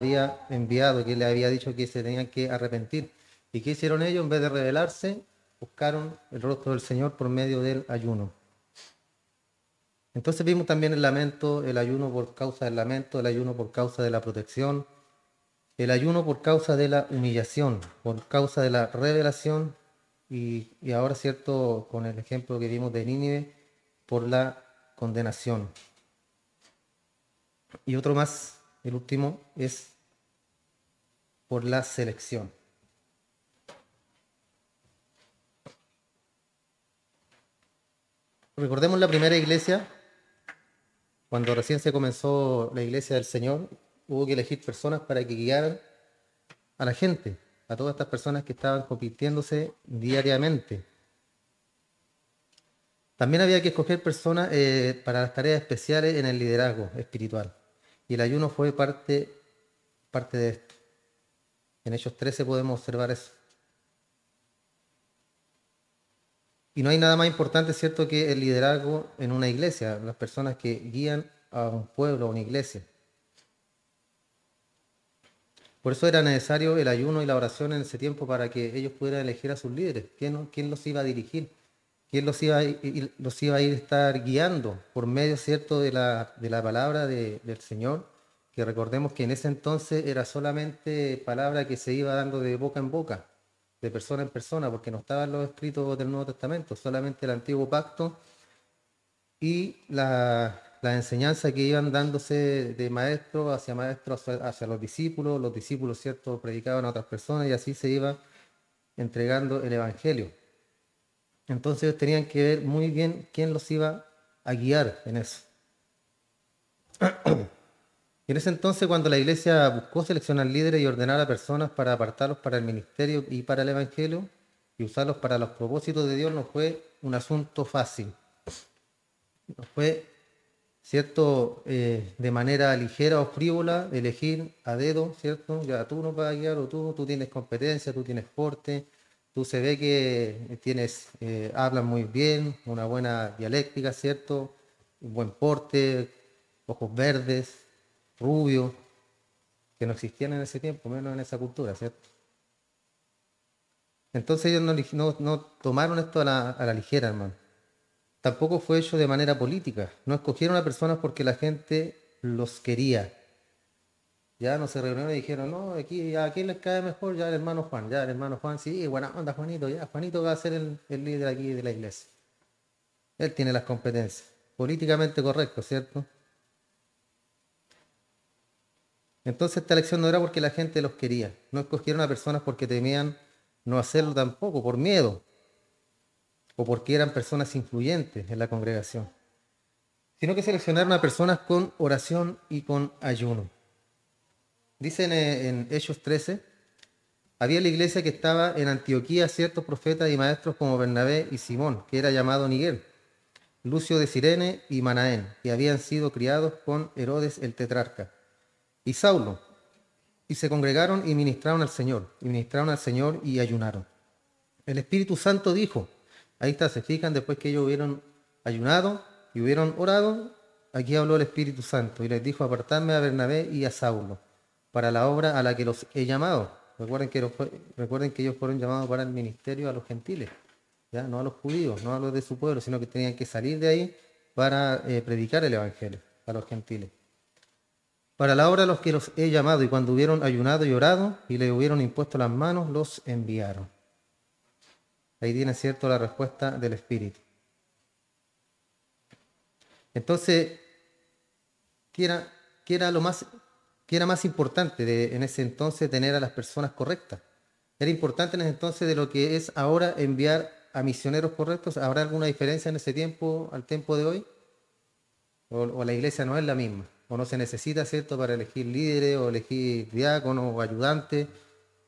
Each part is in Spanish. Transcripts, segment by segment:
había enviado, que le había dicho que se tenían que arrepentir. ¿Y qué hicieron ellos? En vez de rebelarse, buscaron el rostro del Señor por medio del ayuno. Entonces vimos también el lamento, el ayuno por causa del lamento, el ayuno por causa de la protección, el ayuno por causa de la humillación, por causa de la revelación y ahora, cierto, con el ejemplo que vimos de Nínive, por la condenación. Y otro más, el último, es por la selección. Recordemos la primera iglesia, cuando recién se comenzó la iglesia del Señor, hubo que elegir personas para que guiaran a la gente, a todas estas personas que estaban compitiéndose diariamente. También había que escoger personas para las tareas especiales en el liderazgo espiritual. Y el ayuno fue parte de esto. En Hechos 13 podemos observar eso. Y no hay nada más importante, ¿cierto?, que el liderazgo en una iglesia, las personas que guían a un pueblo, a una iglesia. Por eso era necesario el ayuno y la oración en ese tiempo para que ellos pudieran elegir a sus líderes. ¿Quién los iba a dirigir? ¿Quién los iba a ir a estar guiando por medio, cierto, de la palabra del Señor? Que recordemos que en ese entonces era solamente palabra que se iba dando de boca en boca, de persona en persona, porque no estaban los escritos del Nuevo Testamento, solamente el Antiguo Pacto y la enseñanza que iban dándose de maestro hacia maestro hacia los discípulos, ¿cierto?, predicaban a otras personas y así se iba entregando el Evangelio. Entonces ellos tenían que ver muy bien quién los iba a guiar en eso. Y en ese entonces, cuando la iglesia buscó seleccionar líderes y ordenar a personas para apartarlos para el ministerio y para el Evangelio y usarlos para los propósitos de Dios, no fue un asunto fácil. No fue, ¿cierto?, de manera ligera o frívola elegir a dedo, ¿cierto? Ya tú no vas a guiar, o tú tienes competencia, tú tienes porte, tú se ve que hablas muy bien, una buena dialéctica, ¿cierto? Un buen porte, ojos verdes, rubio, que no existían en ese tiempo, menos en esa cultura, ¿cierto? Entonces ellos no tomaron esto a la ligera, hermano. Tampoco fue hecho de manera política. No escogieron a personas porque la gente los quería. Ya no se reunieron y dijeron, no, aquí a quién les cae mejor, ya el hermano Juan, sí, buena onda Juanito, ya Juanito va a ser el líder aquí de la iglesia. Él tiene las competencias. Políticamente correcto, ¿cierto? Entonces esta elección no era porque la gente los quería. No escogieron a personas porque temían no hacerlo tampoco, por miedo, o porque eran personas influyentes en la congregación, sino que seleccionaron a personas con oración y con ayuno. Dicen en Hechos 13, había la iglesia que estaba en Antioquía ciertos profetas y maestros como Bernabé y Simón, que era llamado Miguel, Lucio de Cirene y Manaén, que habían sido criados con Herodes el tetrarca, y Saulo, y se congregaron y ministraron al Señor y ayunaron. El Espíritu Santo dijo, ahí está, se fijan, después que ellos hubieron ayunado y hubieron orado, aquí habló el Espíritu Santo y les dijo, apartadme a Bernabé y a Saulo para la obra a la que los he llamado. Recuerden que ellos fueron llamados para el ministerio a los gentiles, ¿ya? No a los judíos, no a los de su pueblo, sino que tenían que salir de ahí para predicar el Evangelio a los gentiles. Para la obra a los que los he llamado, y cuando hubieron ayunado y orado y le hubieron impuesto las manos, los enviaron. Ahí tiene, cierto, la respuesta del Espíritu. Entonces, ¿qué era, qué era más importante en ese entonces tener a las personas correctas? ¿Era importante en ese entonces de lo que es ahora enviar a misioneros correctos? ¿Habrá alguna diferencia en ese tiempo al tiempo de hoy? ¿O la iglesia no es la misma? ¿O no se necesita, cierto, para elegir líderes o elegir diáconos o ayudantes,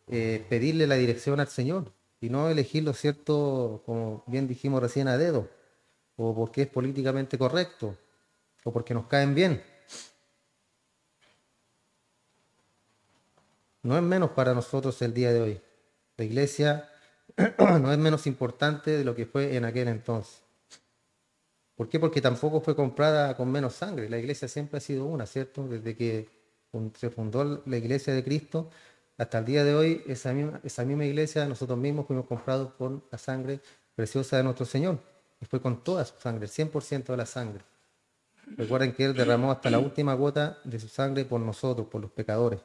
pedirle la dirección al Señor y no elegirlo, cierto, como bien dijimos recién, a dedo, o porque es políticamente correcto, o porque nos caen bien? No es menos para nosotros el día de hoy. La iglesia no es menos importante de lo que fue en aquel entonces. ¿Por qué? Porque tampoco fue comprada con menos sangre. La iglesia siempre ha sido una, ¿cierto? Desde que se fundó la Iglesia de Cristo, hasta el día de hoy, esa misma iglesia, nosotros mismos fuimos comprados con la sangre preciosa de nuestro Señor. Y fue con toda su sangre, el 100% de la sangre. Recuerden que Él derramó hasta la última gota de su sangre por nosotros, por los pecadores.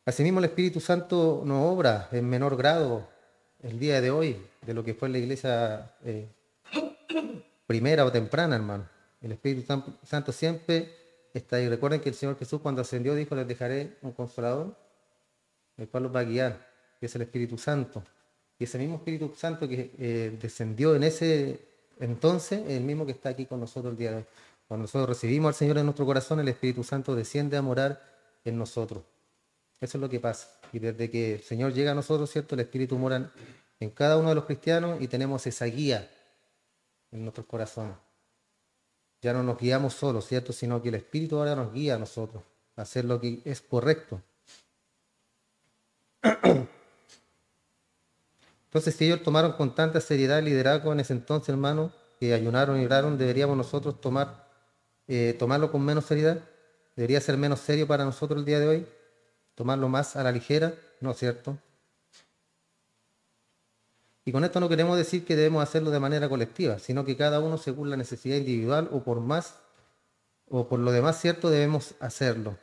Asimismo, el Espíritu Santo no obra en menor grado el día de hoy de lo que fue la iglesia primera o temprana, hermano. El Espíritu Santo siempre está ahí. Recuerden que el Señor Jesús cuando ascendió dijo, les dejaré un consolador, el cual los va a guiar, que es el Espíritu Santo. Y ese mismo Espíritu Santo que descendió en ese entonces, es el mismo que está aquí con nosotros el día de hoy. Cuando nosotros recibimos al Señor en nuestro corazón, el Espíritu Santo desciende a morar en nosotros. Eso es lo que pasa. Y desde que el Señor llega a nosotros, ¿cierto? El Espíritu mora en cada uno de los cristianos y tenemos esa guía en nuestros corazones. Ya no nos guiamos solos, ¿cierto? Sino que el Espíritu ahora nos guía a nosotros a hacer lo que es correcto. Entonces, si ellos tomaron con tanta seriedad el liderazgo en ese entonces, hermano, que ayunaron y oraron, deberíamos nosotros tomarlo con menos seriedad. Debería ser menos serio para nosotros el día de hoy, tomarlo más a la ligera, ¿no es cierto? Y con esto no queremos decir que debemos hacerlo de manera colectiva, sino que cada uno según la necesidad individual o por lo demás, ¿cierto? Debemos hacerlo.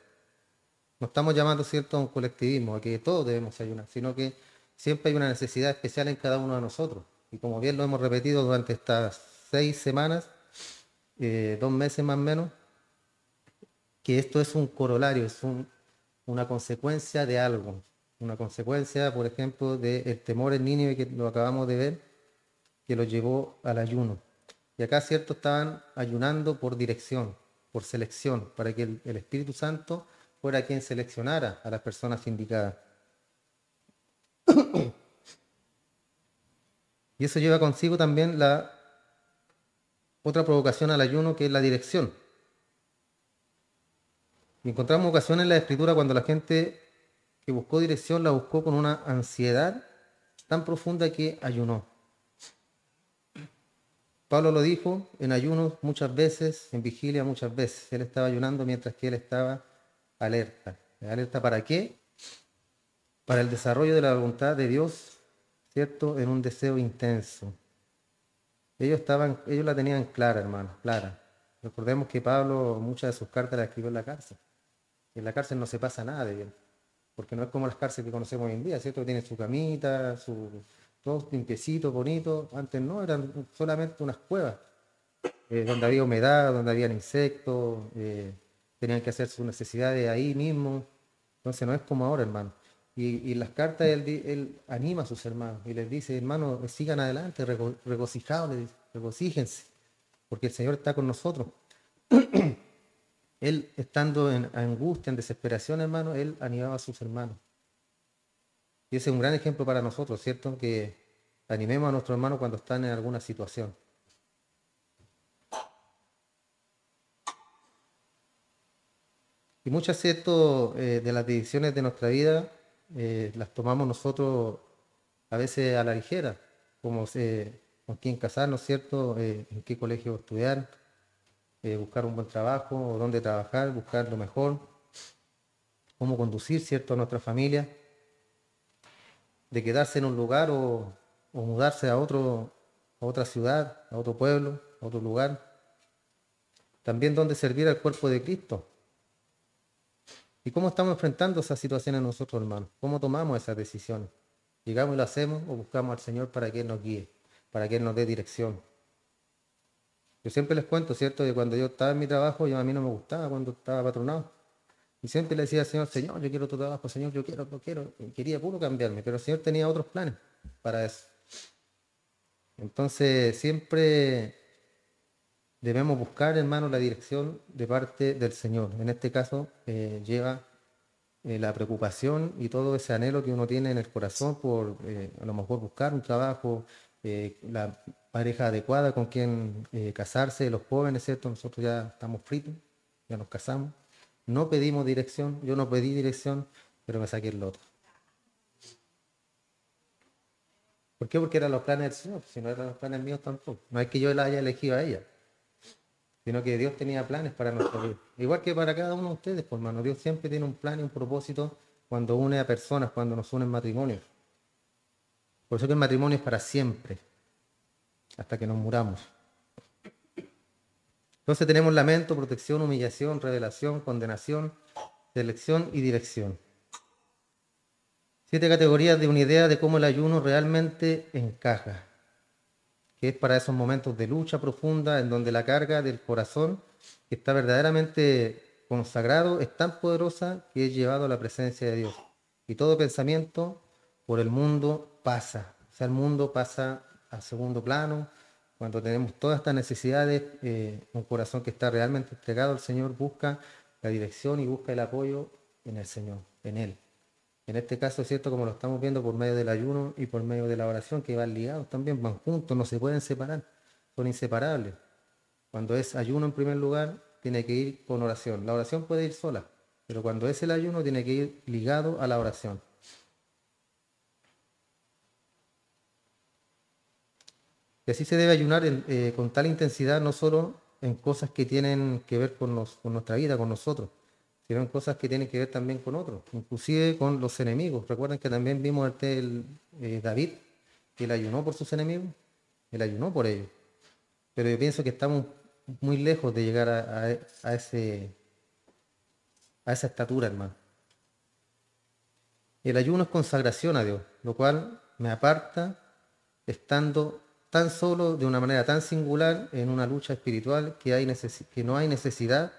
No estamos llamando, ¿cierto?, a un colectivismo, a que todos debemos ayunar, sino que siempre hay una necesidad especial en cada uno de nosotros. Y como bien lo hemos repetido durante estas 6 semanas, 2 meses más o menos, que esto es un corolario, una consecuencia de algo. Una consecuencia, por ejemplo, del temor en Nínive que lo acabamos de ver, que lo llevó al ayuno. Y acá, ¿cierto?, estaban ayunando por dirección, por selección, para que el Espíritu Santo fuera quien seleccionara a las personas indicadas. Y eso lleva consigo también la otra provocación al ayuno, que es la dirección. Y encontramos ocasiones en la Escritura cuando la gente que buscó dirección la buscó con una ansiedad tan profunda que ayunó. Pablo lo dijo en ayunos muchas veces, en vigilia muchas veces. Él estaba ayunando mientras que él estaba alerta. ¿Alerta para qué? Para el desarrollo de la voluntad de Dios, ¿cierto? En un deseo intenso. Ellos la tenían clara, hermano, clara. Recordemos que Pablo muchas de sus cartas las escribió en la cárcel. Y en la cárcel no se pasa nada de bien. Porque no es como las cárceles que conocemos hoy en día, ¿cierto? Tienen su camita, todo limpiecito, bonito. Antes no, eran solamente unas cuevas, donde había humedad, donde había insectos, tenían que hacer sus necesidades ahí mismo. Entonces no es como ahora, hermano. Y en las cartas él anima a sus hermanos y les dice, hermanos, sigan adelante, regocijados, les dice, regocíjense, porque el Señor está con nosotros. Él, estando en angustia, en desesperación, hermano, él animaba a sus hermanos. Y ese es un gran ejemplo para nosotros, ¿cierto? Que animemos a nuestros hermanos cuando están en alguna situación. Y muchas, ¿cierto?, de las decisiones de nuestra vida las tomamos nosotros a veces a la ligera, como con quién casarnos, ¿cierto? En qué colegio estudiar, buscar un buen trabajo, o dónde trabajar, buscar lo mejor, cómo conducir, ¿cierto?, a nuestra familia, de quedarse en un lugar o mudarse a otra ciudad, a otro pueblo, a otro lugar. También dónde servir al cuerpo de Cristo. ¿Y cómo estamos enfrentando esas situaciones nosotros, hermanos? ¿Cómo tomamos esas decisiones? ¿Llegamos y lo hacemos o buscamos al Señor para que Él nos guíe, para que Él nos dé dirección? Yo siempre les cuento, ¿cierto?, que cuando yo estaba en mi trabajo, a mí no me gustaba cuando estaba patronado. Y siempre le decía al Señor, Señor, yo quiero tu trabajo, Señor, yo quiero. Y quería puro cambiarme, pero el Señor tenía otros planes para eso. Entonces, siempre debemos buscar, hermano, la dirección de parte del Señor. En este caso, lleva la preocupación y todo ese anhelo que uno tiene en el corazón por a lo mejor buscar un trabajo, la pareja adecuada con quien casarse, los jóvenes, ¿cierto? Nosotros ya estamos fritos, ya nos casamos. No pedimos dirección, yo no pedí dirección, pero me saqué el loto. ¿Por qué? Porque eran los planes del Señor, si no eran los planes míos tampoco. No es que yo la haya elegido a ella. sino que Dios tenía planes para nuestra vida. Igual que para cada uno de ustedes, pues, hermano, Dios siempre tiene un plan y un propósito cuando une a personas, cuando nos une en matrimonio. Por eso que el matrimonio es para siempre, hasta que nos muramos. Entonces tenemos lamento, protección, humillación, revelación, condenación, selección y dirección. 7 categorías de una idea de cómo el ayuno realmente encaja, que es para esos momentos de lucha profunda en donde la carga del corazón, que está verdaderamente consagrado, es tan poderosa que es llevado a la presencia de Dios. Y todo pensamiento por el mundo pasa, o sea, el mundo pasa a segundo plano. Cuando tenemos todas estas necesidades, un corazón que está realmente entregado al Señor busca la dirección y busca el apoyo en el Señor, en Él. En este caso, es cierto, como lo estamos viendo por medio del ayuno y por medio de la oración, que van ligados también, van juntos, no se pueden separar, son inseparables. Cuando es ayuno en primer lugar, tiene que ir con oración. La oración puede ir sola, pero cuando es el ayuno, tiene que ir ligado a la oración. Y así se debe ayunar con tal intensidad, no solo en cosas que tienen que ver con nuestra vida, con nosotros, sino en cosas que tienen que ver también con otros, inclusive con los enemigos. Recuerden que también vimos David, que él ayunó por sus enemigos, él ayunó por ellos. Pero yo pienso que estamos muy lejos de llegar a esa estatura, hermano. El ayuno es consagración a Dios, lo cual me aparta estando tan solo, de una manera tan singular, en una lucha espiritual que no hay necesidad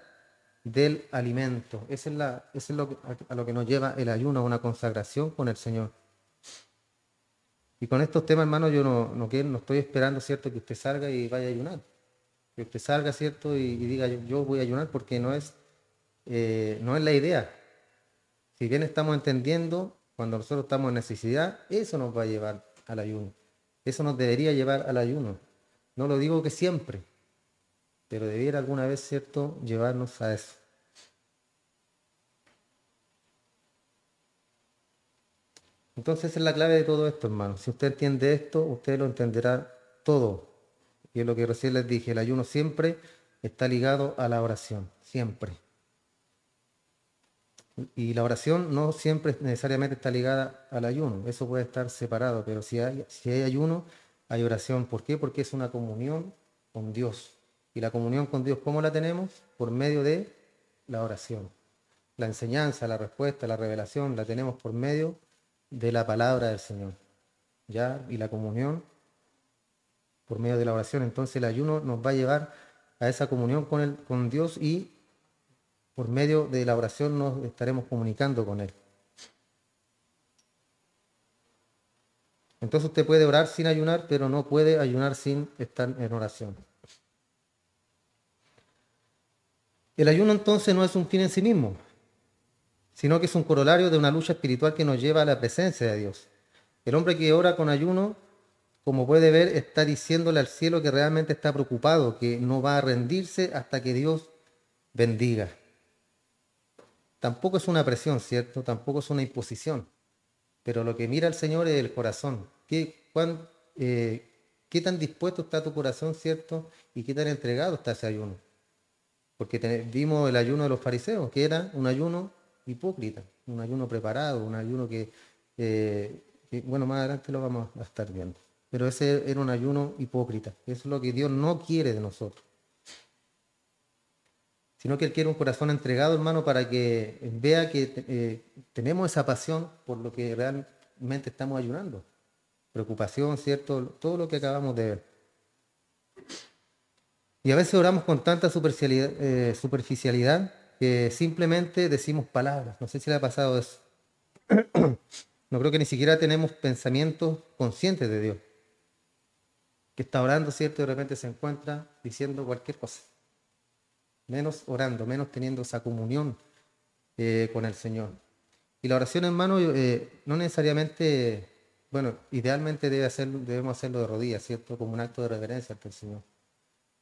del alimento. Eso es a lo que nos lleva el ayuno, a una consagración con el Señor. Y con estos temas, hermano, yo no estoy esperando, ¿cierto?, que usted salga y vaya a ayunar. Que usted salga, ¿cierto?, y diga, yo voy a ayunar, porque no es la idea. Si bien estamos entendiendo, cuando nosotros estamos en necesidad, eso nos va a llevar al ayuno. Eso nos debería llevar al ayuno. No lo digo que siempre, pero debiera alguna vez, ¿cierto?, llevarnos a eso. Entonces esa es la clave de todo esto, hermano. Si usted entiende esto, usted lo entenderá todo. Y es lo que recién les dije, el ayuno siempre está ligado a la oración, siempre. Y la oración no siempre necesariamente está ligada al ayuno, eso puede estar separado, pero si hay ayuno, hay oración. ¿Por qué? Porque es una comunión con Dios. Y la comunión con Dios, ¿cómo la tenemos? Por medio de la oración. La enseñanza, la respuesta, la revelación, la tenemos por medio de la palabra del Señor. ¿Ya? Y la comunión por medio de la oración. Entonces el ayuno nos va a llevar a esa comunión con Dios, y por medio de la oración nos estaremos comunicando con Él. Entonces usted puede orar sin ayunar, pero no puede ayunar sin estar en oración. El ayuno entonces no es un fin en sí mismo, sino que es un corolario de una lucha espiritual que nos lleva a la presencia de Dios. El hombre que ora con ayuno, como puede ver, está diciéndole al cielo que realmente está preocupado, que no va a rendirse hasta que Dios bendiga. Tampoco es una presión, ¿cierto? Tampoco es una imposición. Pero lo que mira el Señor es el corazón. ¿Qué tan dispuesto está tu corazón, ¿cierto? Y qué tan entregado está ese ayuno. Porque vimos el ayuno de los fariseos, que era un ayuno hipócrita, un ayuno preparado, un ayuno bueno, más adelante lo vamos a estar viendo. Pero ese era un ayuno hipócrita. Eso es lo que Dios no quiere de nosotros. Sino que Él quiere un corazón entregado, hermano, para que vea que tenemos esa pasión por lo que realmente estamos ayunando. Preocupación, ¿cierto? Todo lo que acabamos de ver. Y a veces oramos con tanta superficialidad que simplemente decimos palabras. No sé si le ha pasado eso. No creo que ni siquiera tenemos pensamientos conscientes de Dios. Que está orando, ¿cierto? Y de repente se encuentra diciendo cualquier cosa. Menos orando, menos teniendo esa comunión con el Señor. Y la oración, hermano, no necesariamente, bueno, idealmente debemos hacerlo de rodillas, ¿cierto? Como un acto de reverencia ante el Señor.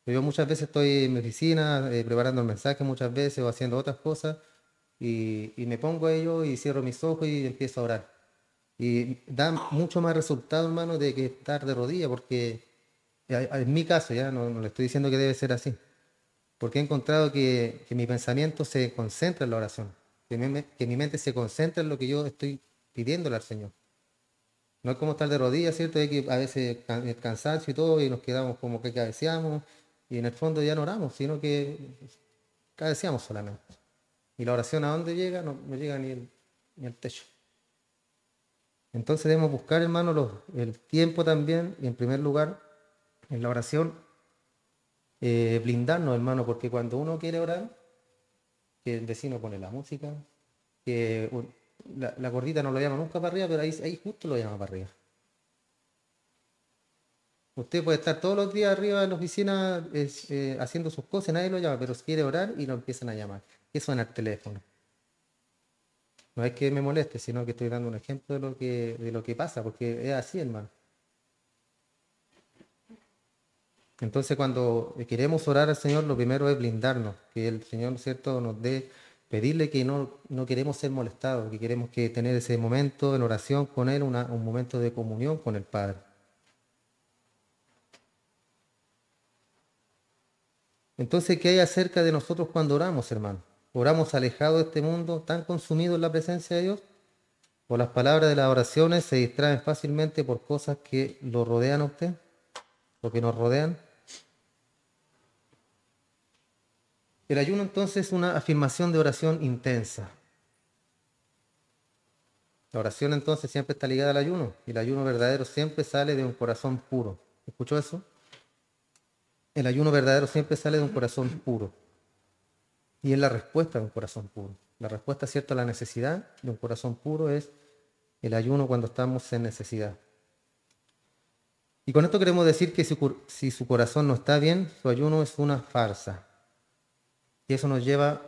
Pero yo muchas veces estoy en mi oficina preparando el mensaje, muchas veces, o haciendo otras cosas, y me pongo a ello y cierro mis ojos y empiezo a orar. Y da mucho más resultado, hermano, de que estar de rodillas, porque en mi caso, ya no le estoy diciendo que debe ser así, Porque he encontrado que mi pensamiento se concentra en la oración, que mi mente se concentra en lo que yo estoy pidiéndole al Señor. No es como estar de rodillas, ¿cierto? Hay que a veces el cansancio y todo, y nos quedamos como que cabeceamos, y en el fondo ya no oramos, sino que cabeceamos solamente. Y la oración, ¿a dónde llega? No llega ni al techo. Entonces debemos buscar, hermano, el tiempo también, y en primer lugar, en la oración, blindarnos, hermano, porque cuando uno quiere orar, que el vecino pone la música, que la gordita no lo llama nunca para arriba, pero ahí justo lo llama para arriba. Usted puede estar todos los días arriba en la oficina haciendo sus cosas, nadie lo llama, pero quiere orar y lo empiezan a llamar. Y suena el teléfono. No es que me moleste, sino que estoy dando un ejemplo de lo que pasa, porque es así, hermano. Entonces, cuando queremos orar al Señor, lo primero es blindarnos, que el Señor, ¿cierto?, nos dé, pedirle que no queremos ser molestados, que queremos que tener ese momento en oración con Él, un momento de comunión con el Padre. Entonces, ¿qué hay acerca de nosotros cuando oramos, hermano? ¿Oramos alejados de este mundo, tan consumidos en la presencia de Dios? ¿O las palabras de las oraciones se distraen fácilmente por cosas que lo rodean a usted o que nos rodean? El ayuno entonces es una afirmación de oración intensa. La oración entonces siempre está ligada al ayuno y el ayuno verdadero siempre sale de un corazón puro. ¿Escuchó eso? El ayuno verdadero siempre sale de un corazón puro y es la respuesta de un corazón puro. La respuesta cierta a la necesidad de un corazón puro es el ayuno cuando estamos en necesidad. Y con esto queremos decir que si su corazón no está bien, su ayuno es una farsa. Y eso nos lleva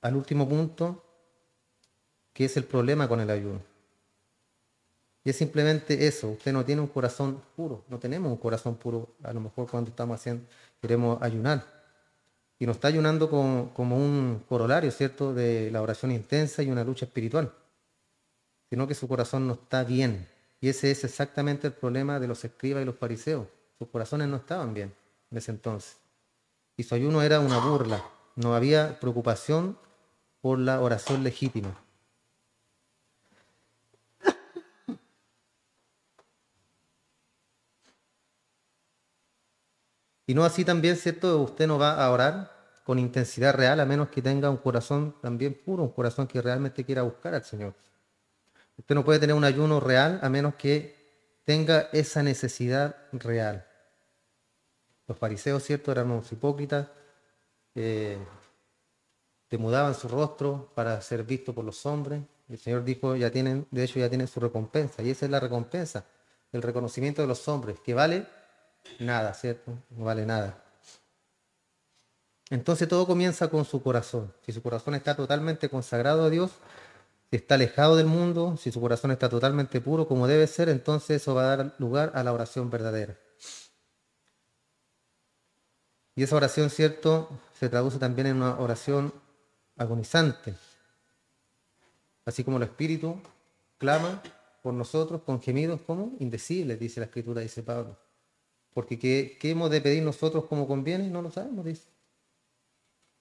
al último punto, que es el problema con el ayuno. Y es simplemente eso, usted no tiene un corazón puro, no tenemos un corazón puro, a lo mejor cuando queremos ayunar. Y nos está ayunando como un corolario, ¿cierto?, de la oración intensa y una lucha espiritual, sino que su corazón no está bien. Y ese es exactamente el problema de los escribas y los fariseos. Sus corazones no estaban bien en ese entonces. Y su ayuno era una burla, no había preocupación por la oración legítima. Y no así también, ¿cierto? Usted no va a orar con intensidad real a menos que tenga un corazón también puro, un corazón que realmente quiera buscar al Señor. Usted no puede tener un ayuno real a menos que tenga esa necesidad real. Los fariseos, ¿cierto? Eran unos hipócritas, eh, demudaban su rostro para ser visto por los hombres. El Señor dijo, de hecho ya tienen su recompensa. Y esa es la recompensa, el reconocimiento de los hombres, que vale nada, ¿cierto? No vale nada. Entonces todo comienza con su corazón. Si su corazón está totalmente consagrado a Dios, si está alejado del mundo, si su corazón está totalmente puro como debe ser, entonces eso va a dar lugar a la oración verdadera. Y esa oración, ¿cierto?, se traduce también en una oración agonizante. Así como el Espíritu clama por nosotros con gemidos como indecibles, dice la Escritura, dice Pablo. Porque ¿qué hemos de pedir nosotros como conviene? No lo sabemos, dice.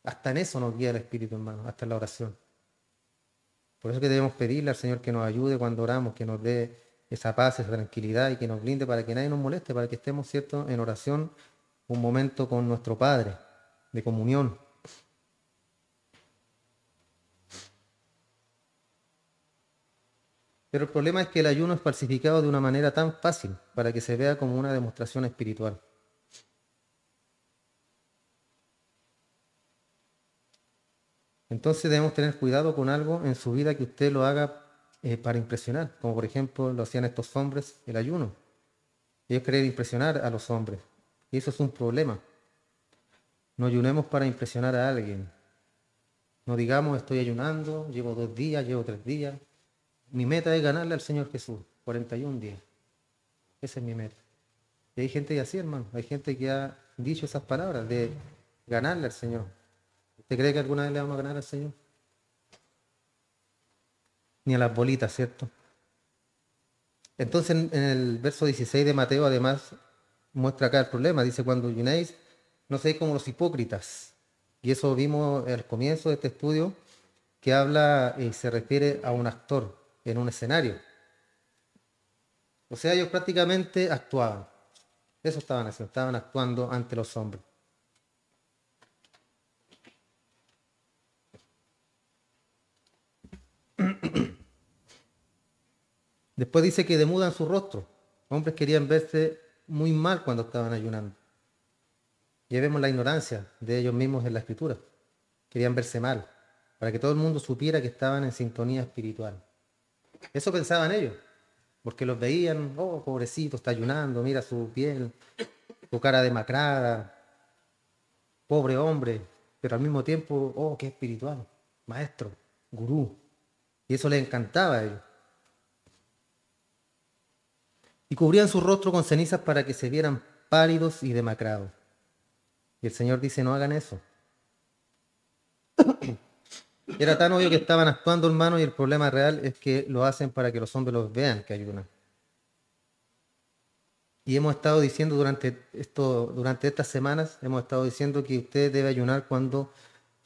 Hasta en eso nos guía el Espíritu, hermano, hasta en la oración. Por eso que debemos pedirle al Señor que nos ayude cuando oramos, que nos dé esa paz, esa tranquilidad y que nos blinde para que nadie nos moleste, para que estemos, ¿cierto?, en oración, un momento con nuestro Padre, de comunión. Pero el problema es que el ayuno es falsificado de una manera tan fácil para que se vea como una demostración espiritual. Entonces debemos tener cuidado con algo en su vida que usted lo haga para impresionar, como por ejemplo lo hacían estos hombres, el ayuno. Ellos querer impresionar a los hombres. Y eso es un problema. No ayunemos para impresionar a alguien. No digamos estoy ayunando, llevo 2 días, llevo 3 días. Mi meta es ganarle al Señor Jesús, 41 días. Esa es mi meta. Y hay gente así, hermano. Hay gente que ha dicho esas palabras de ganarle al Señor. ¿Usted cree que alguna vez le vamos a ganar al Señor? Ni a las bolitas, ¿cierto? Entonces en el verso 16 de Mateo además muestra acá el problema. Dice, cuando ayunéis, No seáis como los hipócritas. Y eso vimos al comienzo de este estudio, que habla y se refiere a un actor en un escenario. O sea, ellos prácticamente actuaban. Eso estaban haciendo, estaban actuando ante los hombres. Después dice que demudan su rostro. Hombres querían verse muy mal cuando estaban ayunando. Ya vemos la ignorancia de ellos mismos en la escritura. Querían verse mal, para que todo el mundo supiera que estaban en sintonía espiritual. Eso pensaban ellos, porque los veían, oh, pobrecito, está ayunando, mira su piel, su cara demacrada, pobre hombre, pero al mismo tiempo, oh, qué espiritual, maestro, gurú. Y eso les encantaba a ellos. Y cubrían su rostro con cenizas para que se vieran pálidos y demacrados. Y el Señor dice, no hagan eso. Era tan obvio que estaban actuando, hermano, y el problema real es que lo hacen para que los hombres los vean que ayunan. Y hemos estado diciendo durante estas semanas, hemos estado diciendo que usted debe ayunar cuando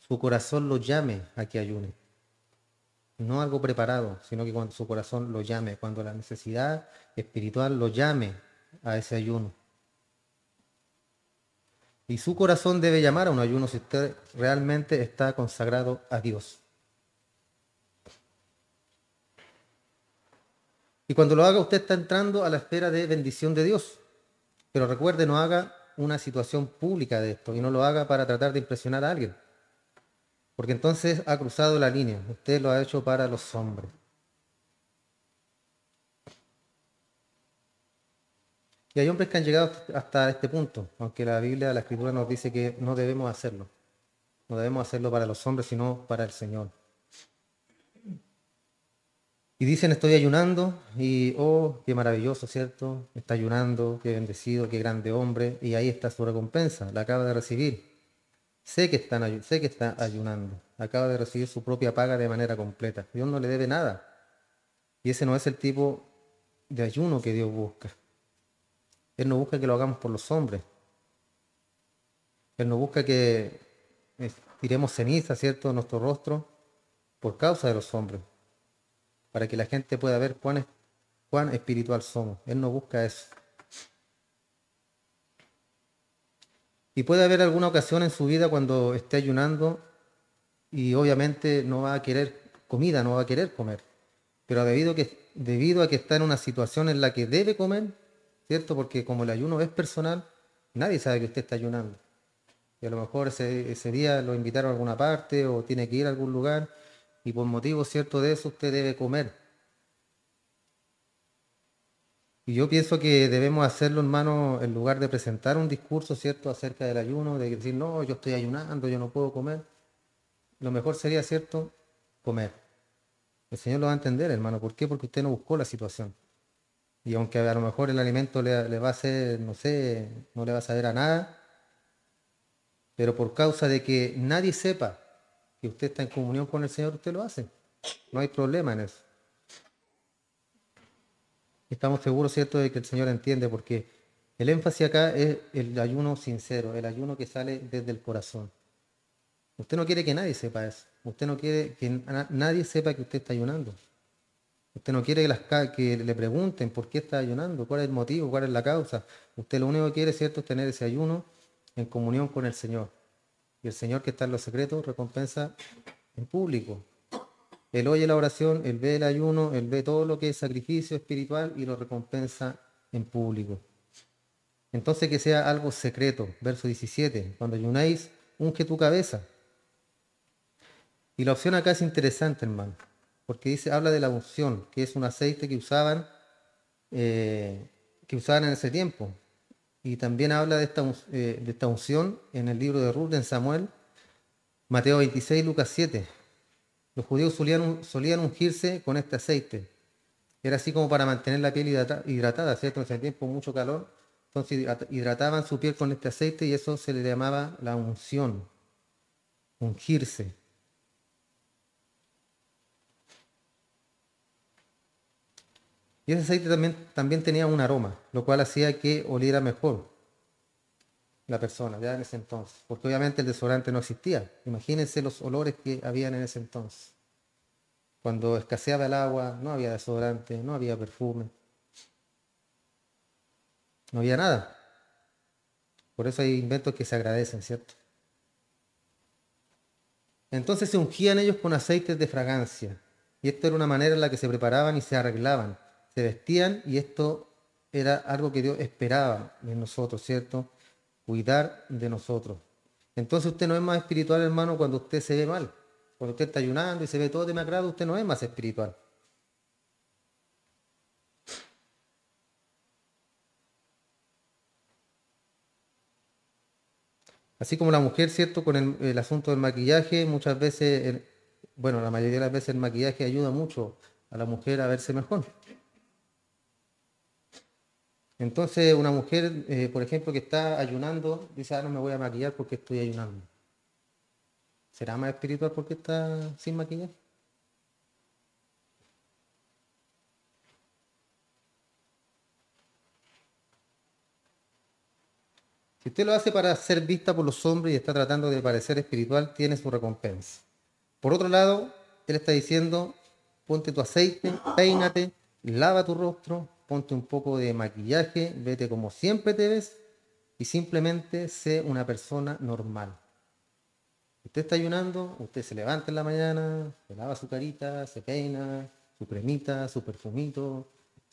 su corazón lo llame a que ayune. No algo preparado, sino que cuando su corazón lo llame, cuando la necesidad espiritual lo llame a ese ayuno. Y su corazón debe llamar a un ayuno si usted realmente está consagrado a Dios. Y cuando lo haga, usted está entrando a la esfera de bendición de Dios. Pero recuerde, no haga una situación pública de esto y no lo haga para tratar de impresionar a alguien. Porque entonces ha cruzado la línea. Usted lo ha hecho para los hombres. Y hay hombres que han llegado hasta este punto, aunque la Biblia, la Escritura nos dice que no debemos hacerlo. No debemos hacerlo para los hombres, sino para el Señor. Y dicen, estoy ayunando, y oh, qué maravilloso, ¿cierto? Está ayunando, qué bendecido, qué grande hombre, y ahí está su recompensa, la acaba de recibir. Sé que está ayunando, acaba de recibir su propia paga de manera completa. Dios no le debe nada. Y ese no es el tipo de ayuno que Dios busca. Él no busca que lo hagamos por los hombres. Él no busca que tiremos ceniza, ¿cierto?, en nuestro rostro por causa de los hombres, para que la gente pueda ver cuán espiritual somos. Él no busca eso. Y puede haber alguna ocasión en su vida cuando esté ayunando y obviamente no va a querer comida, no va a querer comer. Pero debido a que está en una situación en la que debe comer, ¿cierto? Porque como el ayuno es personal, nadie sabe que usted está ayunando. Y a lo mejor ese día lo invitaron a alguna parte o tiene que ir a algún lugar y por motivo cierto de eso usted debe comer. Y yo pienso que debemos hacerlo, hermano, en lugar de presentar un discurso, ¿cierto?, acerca del ayuno, de decir, no, yo estoy ayunando, yo no puedo comer. Lo mejor sería, ¿cierto?, comer. El Señor lo va a entender, hermano. ¿Por qué? Porque usted no buscó la situación. Y aunque a lo mejor el alimento le va a hacer, no sé, no le va a saber a nada, pero por causa de que nadie sepa que usted está en comunión con el Señor, usted lo hace. No hay problema en eso. Estamos seguros, ¿cierto?, de que el Señor entiende, porque el énfasis acá es el ayuno sincero, el ayuno que sale desde el corazón. Usted no quiere que nadie sepa eso. Usted no quiere que nadie sepa que usted está ayunando. Usted no quiere que le pregunten por qué está ayunando, cuál es el motivo, cuál es la causa. Usted lo único que quiere, ¿cierto?, es tener ese ayuno en comunión con el Señor. Y el Señor que está en los secretos recompensa en público. Él oye la oración, Él ve el ayuno, Él ve todo lo que es sacrificio espiritual y lo recompensa en público. Entonces que sea algo secreto. Verso 17. Cuando ayunáis, unge tu cabeza. Y la opción acá es interesante, hermano, porque habla de la unción, que es un aceite que usaban en ese tiempo. Y también habla de esta unción en el libro de Ruth, en Samuel, Mateo 26, Lucas 7. Los judíos solían ungirse con este aceite. Era así como para mantener la piel hidratada, ¿cierto? En ese tiempo mucho calor. Entonces hidrataban su piel con este aceite y eso se le llamaba la unción, ungirse. Y ese aceite también tenía un aroma, lo cual hacía que oliera mejor. la persona, ya en ese entonces, porque obviamente el desodorante no existía. Imagínense los olores que habían en ese entonces. Cuando escaseaba el agua, no había desodorante, no había perfume, no había nada. Por eso hay inventos que se agradecen, ¿cierto? Entonces se ungían ellos con aceites de fragancia. Y esto era una manera en la que se preparaban y se arreglaban. Se vestían y esto era algo que Dios esperaba de nosotros, ¿cierto? Cuidar de nosotros. Entonces usted no es más espiritual, hermano, cuando usted se ve mal. Cuando usted está ayunando y se ve todo demacrado, usted no es más espiritual. Así como la mujer, ¿cierto? Con el asunto del maquillaje, muchas veces, bueno, la mayoría de las veces el maquillaje ayuda mucho a la mujer a verse mejor. Entonces, una mujer, por ejemplo, que está ayunando, dice, ah, no me voy a maquillar porque estoy ayunando. ¿Será más espiritual porque está sin maquillar? Si usted lo hace para ser vista por los hombres y está tratando de parecer espiritual, tiene su recompensa. Por otro lado, él está diciendo, ponte tu aceite, peínate, lava tu rostro, ponte un poco de maquillaje, vete como siempre te ves y simplemente sé una persona normal. Usted está ayunando, usted se levanta en la mañana, se lava su carita, se peina, su cremita, su perfumito,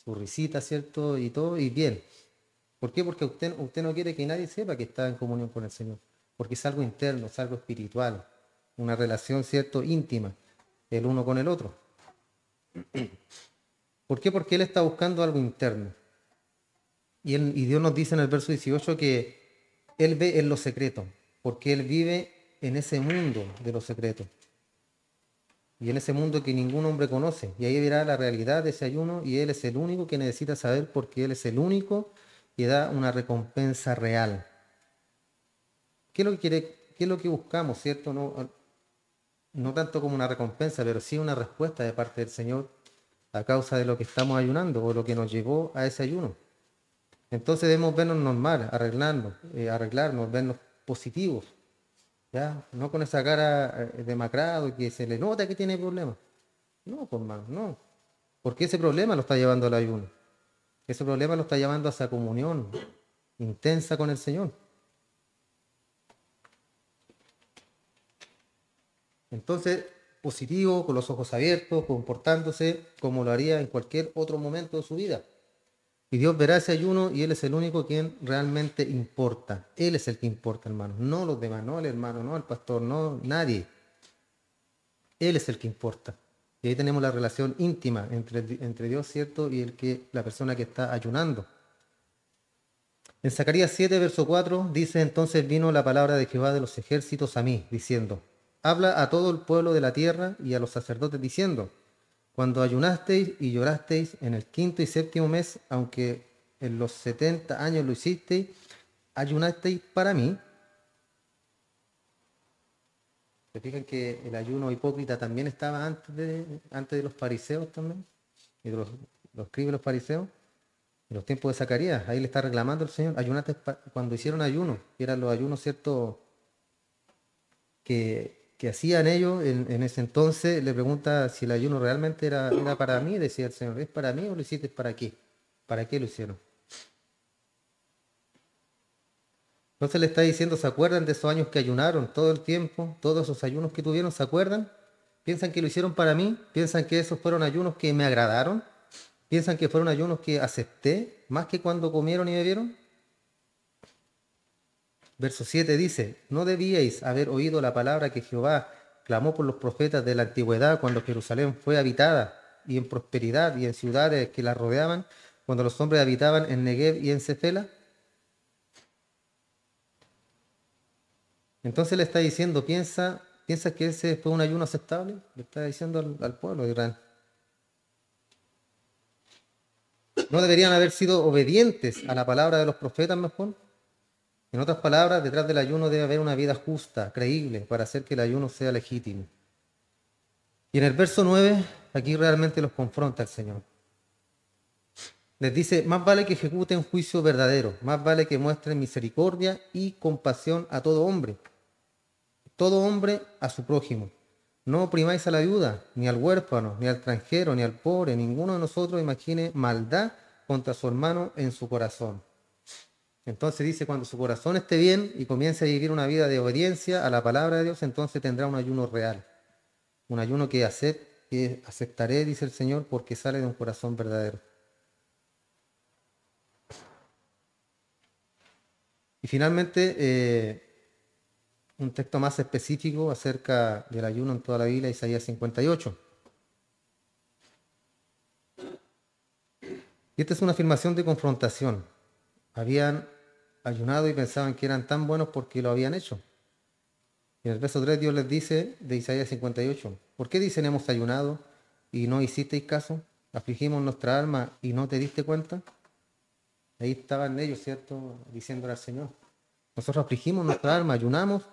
su risita, ¿cierto? Y todo, y bien. ¿Por qué? Porque usted no quiere que nadie sepa que está en comunión con el Señor. Porque es algo interno, es algo espiritual, una relación, ¿cierto? Íntima, el uno con el otro. ¿Por qué? Porque Él está buscando algo interno. Y Dios nos dice en el verso 18 que Él ve en lo secreto, porque Él vive en ese mundo de los secretos. Y en ese mundo que ningún hombre conoce. Y ahí verá la realidad de ese ayuno y Él es el único que necesita saber porque Él es el único que da una recompensa real. ¿Qué es lo que quiere, qué es lo que buscamos, cierto? No, no tanto como una recompensa, pero sí una respuesta de parte del Señor a causa de lo que estamos ayunando o lo que nos llevó a ese ayuno. Entonces debemos vernos normal, arreglarnos, vernos positivos, ¿ya? No con esa cara demacrado que se le nota que tiene problemas. No, pues hermano, no. Porque ese problema lo está llevando al ayuno. Ese problema lo está llevando a esa comunión intensa con el Señor. Entonces, positivo, con los ojos abiertos, comportándose como lo haría en cualquier otro momento de su vida. Y Dios verá ese ayuno y Él es el único quien realmente importa. Él es el que importa, hermano. No los demás, no el hermano, no el pastor, no nadie. Él es el que importa. Y ahí tenemos la relación íntima entre Dios, ¿cierto? Y la persona que está ayunando. En Zacarías 7, verso 4, dice, entonces vino la palabra de Jehová de los ejércitos a mí, diciendo, habla a todo el pueblo de la tierra y a los sacerdotes, diciendo, cuando ayunasteis y llorasteis en el quinto y séptimo mes, aunque en los 70 años lo hicisteis, ayunasteis para mí. ¿Se fijan que el ayuno hipócrita también estaba antes de los fariseos también? Y de los escribas y los fariseos. En los tiempos de Zacarías, ahí le está reclamando el Señor, ayunaste cuando hicieron ayuno, que eran los ayunos, ¿cierto? Que hacían ellos en ese entonces, le pregunta si el ayuno realmente era para mí, decía el Señor, ¿es para mí o lo hiciste para qué? ¿Para qué lo hicieron? Entonces le está diciendo, ¿se acuerdan de esos años que ayunaron todo el tiempo? Todos esos ayunos que tuvieron, ¿se acuerdan? ¿Piensan que lo hicieron para mí? ¿Piensan que esos fueron ayunos que me agradaron? ¿Piensan que fueron ayunos que acepté más que cuando comieron y bebieron? Verso 7 dice, ¿no debíais haber oído la palabra que Jehová clamó por los profetas de la antigüedad cuando Jerusalén fue habitada y en prosperidad y en ciudades que la rodeaban, cuando los hombres habitaban en Negev y en Cefela? Entonces le está diciendo, ¿piensa que ese fue un ayuno aceptable? Le está diciendo al pueblo de Israel. ¿No deberían haber sido obedientes a la palabra de los profetas mejor? En otras palabras, detrás del ayuno debe haber una vida justa, creíble, para hacer que el ayuno sea legítimo. Y en el verso 9, aquí realmente los confronta el Señor. Les dice, más vale que ejecuten juicio verdadero, más vale que muestren misericordia y compasión a todo hombre a su prójimo. No oprimáis a la viuda, ni al huérfano, ni al extranjero, ni al pobre. Ninguno de nosotros imagine maldad contra su hermano en su corazón. Entonces dice, cuando su corazón esté bien y comience a vivir una vida de obediencia a la palabra de Dios, entonces tendrá un ayuno real. Un ayuno que aceptaré, dice el Señor, porque sale de un corazón verdadero. Y finalmente, un texto más específico acerca del ayuno en toda la Biblia, Isaías 58. Y esta es una afirmación de confrontación. Habían ayunado y pensaban que eran tan buenos porque lo habían hecho. Y en el verso 3 Dios les dice de Isaías 58, ¿por qué dicen hemos ayunado y no hicisteis caso? ¿Afligimos nuestra alma y no te diste cuenta? Ahí estaban ellos, ¿cierto? Diciéndole al Señor. Nosotros afligimos nuestra alma, ayunamos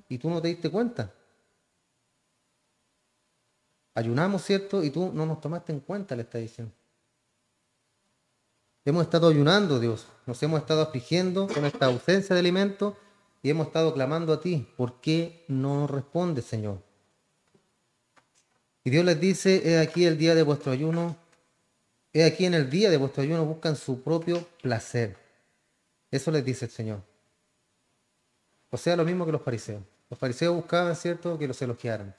y tú no te diste cuenta. Ayunamos, ¿cierto? Y tú no nos tomaste en cuenta, le está diciendo. Hemos estado ayunando, Dios. Nos hemos estado afligiendo con esta ausencia de alimento y hemos estado clamando a ti. ¿Por qué no respondes, Señor? Y Dios les dice, he aquí el día de vuestro ayuno, he aquí en el día de vuestro ayuno buscan su propio placer. Eso les dice el Señor. O sea, lo mismo que los fariseos. Los fariseos buscaban, ¿cierto?, que los elogiaran,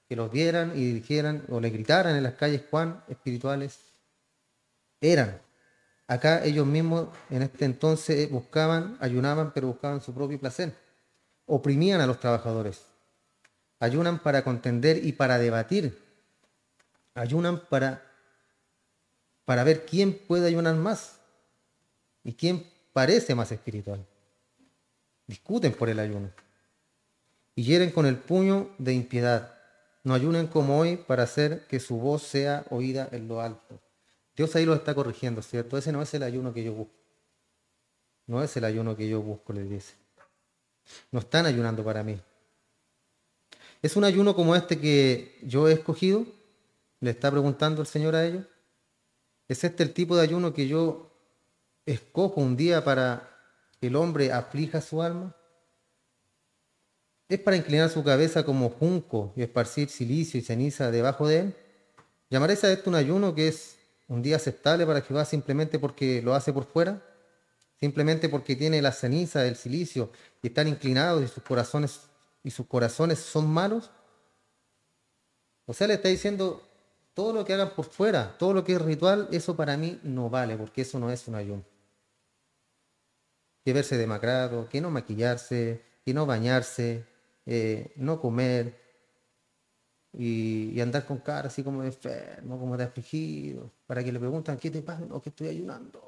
que los vieran y dijeran o le gritaran en las calles cuán espirituales eran. Acá ellos mismos en este entonces buscaban, ayunaban, pero buscaban su propio placer. Oprimían a los trabajadores. Ayunan para contender y para debatir. Ayunan para ver quién puede ayunar más y quién parece más espiritual. Discuten por el ayuno y hieren con el puño de impiedad. No ayunen como hoy para hacer que su voz sea oída en lo alto. Dios ahí lo está corrigiendo, ¿cierto? Ese no es el ayuno que yo busco. No es el ayuno que yo busco, les dice. No están ayunando para mí. ¿Es un ayuno como este que yo he escogido? Le está preguntando el Señor a ellos. ¿Es este el tipo de ayuno que yo escojo un día para que el hombre aflija su alma? ¿Es para inclinar su cabeza como junco y esparcir silicio y ceniza debajo de él? ¿Llamaréis a esto un ayuno que es un día aceptable para Jehová simplemente porque lo hace por fuera? Simplemente porque tiene la ceniza, el silicio y están inclinados y sus corazones son malos. O sea, le está diciendo, todo lo que hagan por fuera, todo lo que es ritual, eso para mí no vale, porque eso no es un ayuno. Que verse demacrado, que no maquillarse, que no bañarse, no comer y andar con cara así como de enfermo, como de afligido, para que le preguntan, ¿qué te pasa? No, que estoy ayunando.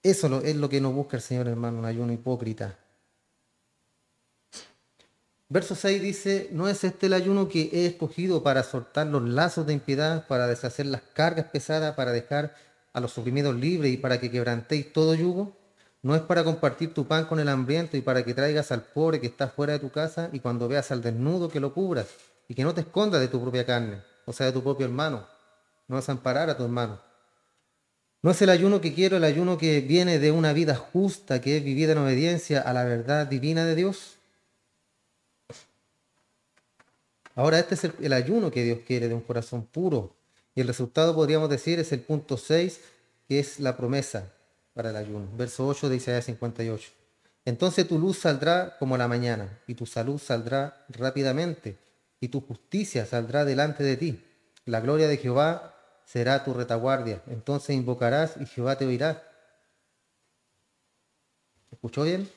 Eso es lo que nos busca el Señor, hermano, un ayuno hipócrita. Verso 6 dice, ¿no es este el ayuno que he escogido para soltar los lazos de impiedad, para deshacer las cargas pesadas, para dejar a los oprimidos libres y para que quebrantéis todo yugo? ¿No es para compartir tu pan con el hambriento y para que traigas al pobre que está fuera de tu casa y cuando veas al desnudo que lo cubras y que no te escondas de tu propia carne, o sea, de tu propio hermano? No desamparar a tu hermano. No es el ayuno que quiero, el ayuno que viene de una vida justa, que es vivida en obediencia a la verdad divina de Dios. Ahora este es el ayuno que Dios quiere de un corazón puro. Y el resultado, podríamos decir, es el punto 6, que es la promesa para el ayuno. Verso 8 de Isaías 58. Entonces tu luz saldrá como la mañana, y tu salud saldrá rápidamente, y tu justicia saldrá delante de ti. La gloria de Jehová será tu retaguardia. Entonces invocarás y Jehová te oirá. ¿Escuchó bien?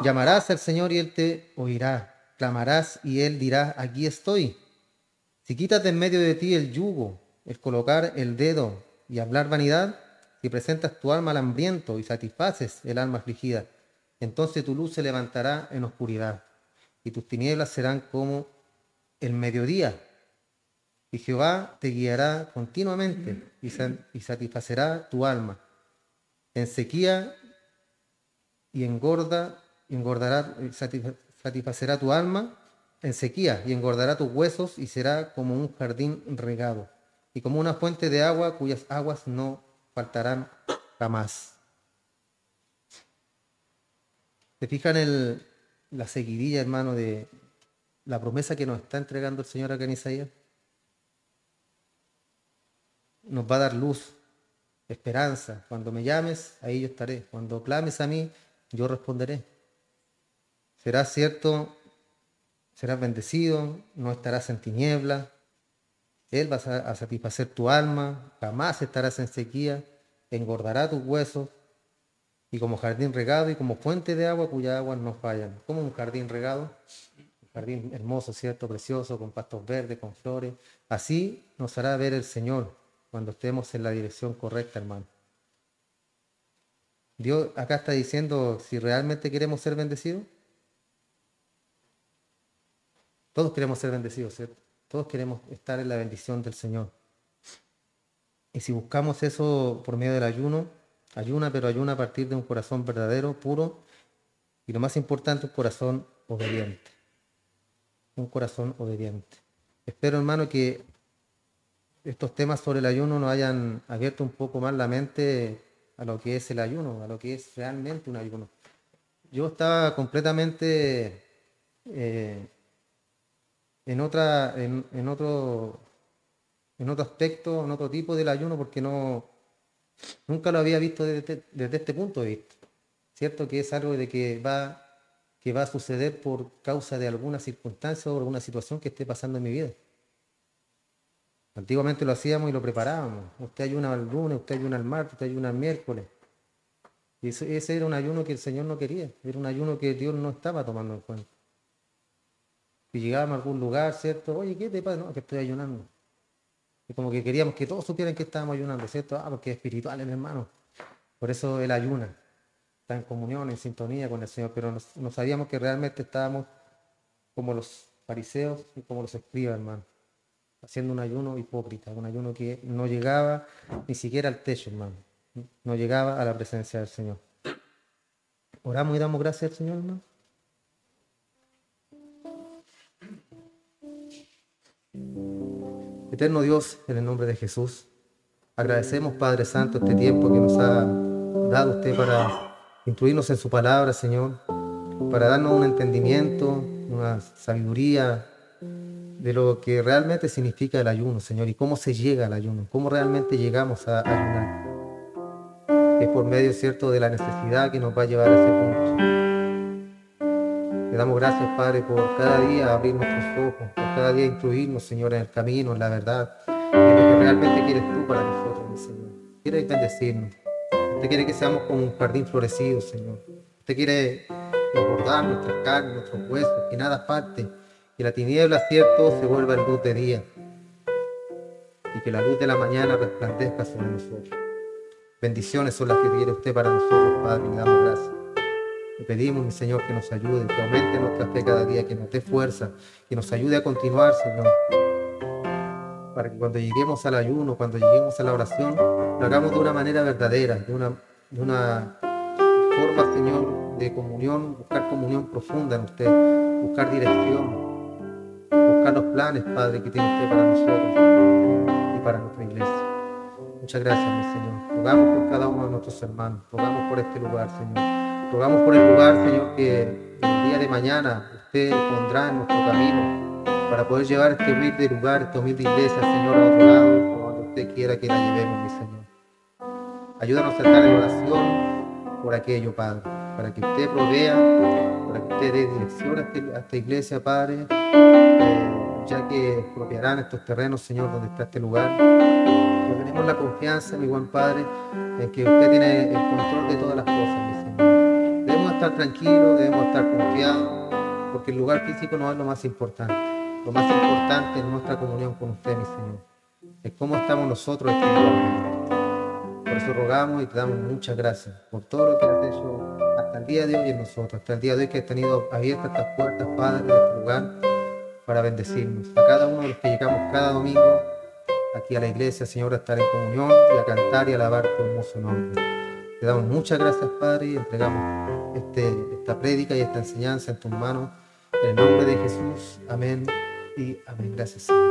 Llamarás al Señor y Él te oirá. Clamarás y Él dirá, aquí estoy. Si quitas de en medio de ti el yugo, el colocar el dedo y hablar vanidad, si presentas tu alma al hambriento y satisfaces el alma afligida, entonces tu luz se levantará en oscuridad y tus tinieblas serán como el mediodía. Y Jehová te guiará continuamente y satisfacerá tu alma. En sequía y engordará, satisfacerá tu alma en sequía y engordará tus huesos y será como un jardín regado. y como una fuente de agua cuyas aguas no faltarán jamás. ¿Se fijan la seguidilla, hermano, de la promesa que nos está entregando el Señor acá en Isaías? Nos va a dar luz, esperanza. Cuando me llames, ahí yo estaré. Cuando clames a mí, yo responderé. Serás cierto, serás bendecido, no estarás en tinieblas. Él va a satisfacer tu alma, jamás estarás en sequía, engordará tus huesos, y como jardín regado y como fuente de agua cuyas aguas no fallan. Como un jardín regado, un jardín hermoso, ¿cierto? Precioso, con pastos verdes, con flores. Así nos hará ver el Señor cuando estemos en la dirección correcta, hermano. Dios acá está diciendo, si realmente queremos ser bendecidos, todos queremos ser bendecidos, ¿cierto? Todos queremos estar en la bendición del Señor. Y si buscamos eso por medio del ayuno, ayuna, pero ayuna a partir de un corazón verdadero, puro, y lo más importante, un corazón obediente. Un corazón obediente. Espero, hermano, que estos temas sobre el ayuno nos hayan abierto un poco más la mente a lo que es el ayuno, a lo que es realmente un ayuno. Yo estaba completamente en otro aspecto, en otro tipo del ayuno, porque nunca lo había visto desde este punto de vista. Cierto que es algo de que va a suceder por causa de alguna circunstancia o alguna situación que esté pasando en mi vida. Antiguamente lo hacíamos y lo preparábamos. Usted ayuna el lunes, usted ayuna el martes, usted ayuna el miércoles. Y ese era un ayuno que el Señor no quería. Era un ayuno que Dios no estaba tomando en cuenta. Si llegábamos a algún lugar, ¿cierto? Oye, ¿qué te pasa? No, que estoy ayunando. Y como que queríamos que todos supieran que estábamos ayunando, ¿cierto? Porque es espiritual el hermano. Por eso él ayuna. Está en comunión, en sintonía con el Señor. Pero no sabíamos que realmente estábamos como los fariseos y como los escribas, hermano. Haciendo un ayuno hipócrita, un ayuno que no llegaba ni siquiera al techo, hermano. No llegaba a la presencia del Señor. Oramos y damos gracias al Señor, hermano. Eterno Dios, en el nombre de Jesús, agradecemos, Padre Santo, este tiempo que nos ha dado usted para instruirnos en su palabra, Señor, para darnos un entendimiento, una sabiduría de lo que realmente significa el ayuno, Señor, y cómo se llega al ayuno, cómo realmente llegamos a ayunar. Es por medio, cierto, de la necesidad que nos va a llevar a ese punto. Le damos gracias, Padre, por cada día abrir nuestros ojos, por cada día instruirnos, Señor, en el camino, en la verdad, en lo que realmente quieres tú para nosotros, mi Señor. Quieres bendecirnos. Usted quiere que seamos como un jardín florecido, Señor. Usted quiere engordar nuestras carnes, nuestros huesos, que nada falte, que la tiniebla, cierto, se vuelva en luz de día y que la luz de la mañana resplandezca sobre nosotros. Bendiciones son las que quiere usted para nosotros, Padre, y le damos gracias. Le pedimos, mi Señor, que nos ayude, que aumente nuestra fe cada día, que nos dé fuerza, que nos ayude a continuar, Señor, para que cuando lleguemos al ayuno, cuando lleguemos a la oración, lo hagamos de una manera verdadera, de una forma, Señor, de comunión, buscar comunión profunda en usted, buscar dirección, buscar los planes, Padre, que tiene usted para nosotros y para nuestra iglesia. Muchas gracias, mi Señor. Rogamos por cada uno de nuestros hermanos, rogamos por este lugar, Señor. Rogamos por el lugar, Señor, que el día de mañana usted pondrá en nuestro camino para poder llevar este humilde lugar, esta humilde iglesia, Señor, a otro lado, por donde usted quiera que la llevemos, mi Señor. Ayúdanos a estar en oración por aquello, Padre, para que usted provea, para que usted dé dirección a esta iglesia, Padre, ya que expropiarán estos terrenos, Señor, donde está este lugar. Pero tenemos la confianza, mi buen Padre, en que usted tiene el control de todas las cosas, mi Señor. Debemos estar tranquilos, debemos estar confiados, porque el lugar físico no es lo más importante. Lo más importante es nuestra comunión con usted, mi Señor. Es cómo estamos nosotros espiritualmente. Por eso rogamos y te damos muchas gracias por todo lo que has hecho hasta el día de hoy en nosotros, hasta el día de hoy que has tenido abiertas estas puertas, Padre, de este lugar, para bendecirnos. A cada uno de los que llegamos cada domingo aquí a la iglesia, Señor, a estar en comunión y a cantar y alabar tu hermoso nombre. Te damos muchas gracias, Padre, y entregamos esta prédica y esta enseñanza en tus manos. En el nombre de Jesús, amén y amén. Gracias, Señor.